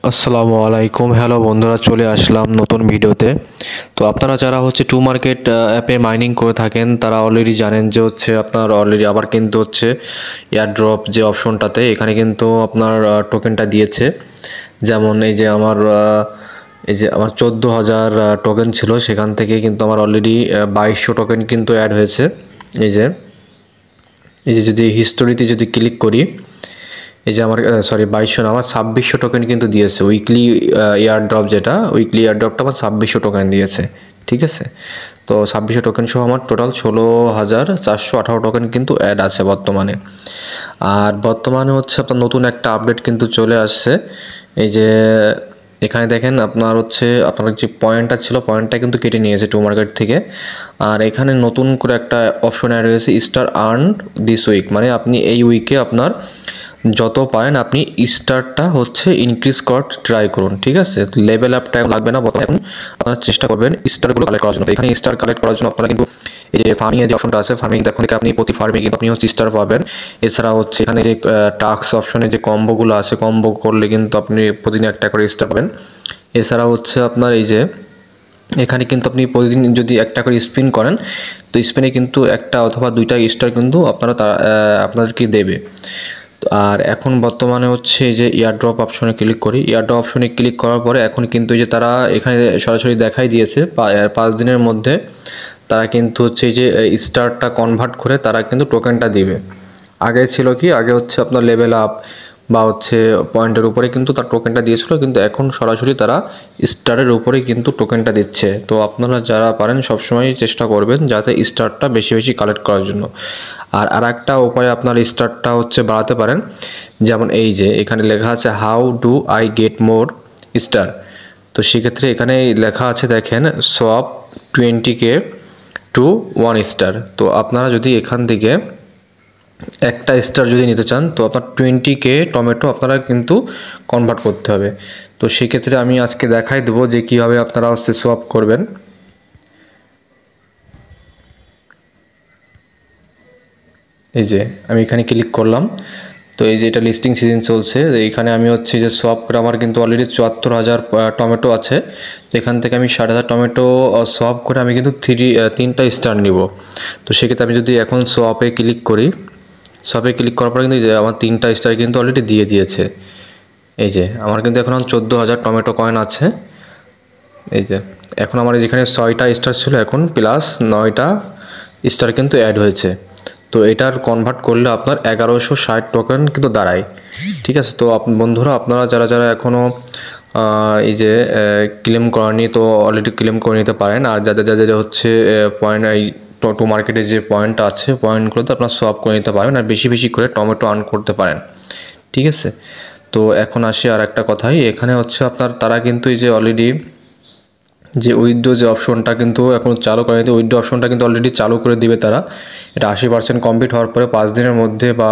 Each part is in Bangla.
আসসালামু আলাইকুম। হ্যালো বন্ধুরা, চলে আসলাম নতুন ভিডিওতে। তো আপনারা যারা টু মার্কেট অ্যাপে মাইনিং করে থাকেন তারা অলরেডি জানেন যে আপনার অলরেডি আবার কিন্তু এয়ারড্রপ যে অপশনটাতে এখানে কিন্তু আপনার টোকেনটা দিয়েছে। যেমন এই যে আমার 14,000 টোকেন ছিল, সেখান থেকে কিন্তু আমার অলরেডি 2200 টোকেন কিন্তু অ্যাড হয়েছে। এই যে যদি হিস্টোরিতে যদি ক্লিক করি, এই যে আমার 2200 না, আমার 2600 টোকেন কিন্তু দিয়েছে। উইকলি এয়ারড্রপ, যেটা উইকলি এয়ারড্রপটা আমার 2600 টোকেন দিয়েছে। ঠিক আছে, তো 2600 টোকেন সহ আমার টোটাল 16,418 টোকেন কিন্তু অ্যাড আছে বর্তমানে। আর বর্তমানে আপনার নতুন একটা আপডেট কিন্তু চলে আসছে। এই যে এখানে দেখেন আপনার আপনার যে পয়েন্টটা ছিল, পয়েন্টটা কিন্তু কেটে নিয়েছে টু মার্কেট থেকে। আর এখানে নতুন করে একটা অপশন অ্যাড হয়েছে, স্টার আর্ন দিস উইক, মানে আপনি এই উইকে আপনার যত পারেন আপনি স্টারটা ইনক্রিজ করার ট্রাই করুন। ঠিক আছে, লেভেল আপ টাইম লাগবে না, এখন আপনারা চেষ্টা করবেন স্টারগুলো কালেক্ট করার জন্য। এখানে স্টার কালেক্ট করার জন্য আপনারা কিন্তু এই যে ফার্মিং এর যে অপশনটা আছে, ফার্মিং দেখুন থেকে আপনি প্রতি ফার্মে কিন্তু আপনি স্টার পাবেন। এছাড়া এখানে যে টাস্ক অপশনে যে কম্বোগুলো আছে, কম্বো করলে কিন্তু আপনি প্রতিদিন একটা করে স্টার পাবেন। এছাড়া আপনার এই যে এখানে কিন্তু আপনি প্রতিদিন যদি একটা করে স্পিন করেন, তো স্পিনে কিন্তু একটা অথবা দুইটা স্টার কিন্তু আপনাদেরকে দেবে। আর এখন বর্তমানে এই যে এয়ারড্রপ অপশনে ক্লিক করি। এয়ারড্রপ অপশনে ক্লিক করার পরে এখন কিন্তু এই যে তারা এখানে সরাসরি দেখাই দিয়েছে 5 দিনের মধ্যে তারা কিন্তু এই যে স্টারটা কনভার্ট করে তারা কিন্তু টোকেনটা দিবে। আগে ছিল কি, আগে আপনার লেভেল আপ বা পয়েন্টের উপরে কিন্তু তার টোকেনটা দিয়েছিল, কিন্তু এখন সরাসরি তারা স্টারের উপরে কিন্তু টোকেনটা দিচ্ছে। তো আপনারা যারা পারেন সবসময় চেষ্টা করবেন যাতে স্টারটা বেশি বেশি কালেক্ট করার জন্য। আর একটা উপায় আপনার স্টারটা বাড়াতে পারেন, যেমন এই যে এখানে লেখা আছে how do I get more star. তো সেক্ষেত্রে এখানে লেখা আছে দেখেন, সোয়াপ 20K টু 1 স্টার। তো আপনারা যদি এখান থেকে একটা স্টার যদি নিতে চান, তো আপনার 20K টমেটো আপনারা কিন্তু কনভার্ট করতে হবে। তো সেক্ষেত্রে আমি আজকে দেখাই দেবো যে কীভাবে আপনারা সোয়াপ করবেন। এই যে আমি এখানে ক্লিক করলাম, তো এই যে এটা লিস্টিং সিজন চলছে। এইখানে আমি যে সোয়াপ করে আমার কিন্তু অলরেডি 74,000 টমেটো আছে। তো এখান থেকে আমি 60,000 টমেটো সোয়াপ করে আমি কিন্তু তিনটা স্টার নিব। তো সেক্ষেত্রে আমি যদি এখন সোয়াপে ক্লিক করি, সোয়াপে ক্লিক করার পরে কিন্তু এই যে আমার 3টা স্টার কিন্তু অলরেডি দিয়ে দিয়েছে। এই যে আমার কিন্তু এখন 14,000 টমেটো কয়েন আছে। এই যে এখন আমার যেখানে 6টা স্টার ছিল, এখন প্লাস 9টা স্টার কিন্তু অ্যাড হয়েছে। তো এটার কনভার্ট করলে আপনার 1160 টোকেন কিন্তু দাঁড়ায়। ঠিক আছে, তো বন্ধুরা আপনারা যারা যারা এখনও এই যে ক্লেম করেনি, তো অলরেডি ক্লেম করে নিতে পারেন। আর যাদের যাদের পয়েন্ট, এই টু মার্কেটে যে পয়েন্টটা আছে, পয়েন্টগুলোতে আপনার সোয়াপ করে নিতে পারেন আর বেশি বেশি করে টমেটো আর্ন করতে পারেন। ঠিক আছে, তো এখন আসি আর একটা কথাই। এখানে আপনার তারা কিন্তু এই যে অলরেডি যে উইথড্র যে অপশনটা কিন্তু এখন চালু করে নিতে, উইথড্র অপশনটা কিন্তু অলরেডি চালু করে দিবে তারা। এটা 80% কমপ্লিট হওয়ার পরে 5 দিনের মধ্যে বা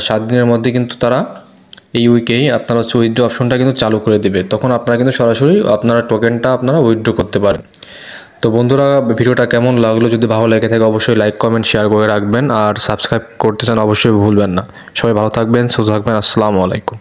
7 দিনের মধ্যে কিন্তু তারা এই উইকেই আপনারা উইথড্র অপশনটা কিন্তু চালু করে দিবে। তখন আপনারা কিন্তু সরাসরি আপনারা টোকেনটা আপনারা উইথড্র করতে পারেন। তো বন্ধুরা, ভিডিওটা কেমন লাগলো? যদি ভালো লেগে থাকে অবশ্যই লাইক কমেন্ট শেয়ার করে রাখবেন, আর সাবস্ক্রাইব করতে চান অবশ্যই ভুলবেন না। সবাই ভালো থাকবেন, সুস্থ থাকবেন। আসসালামু আলাইকুম।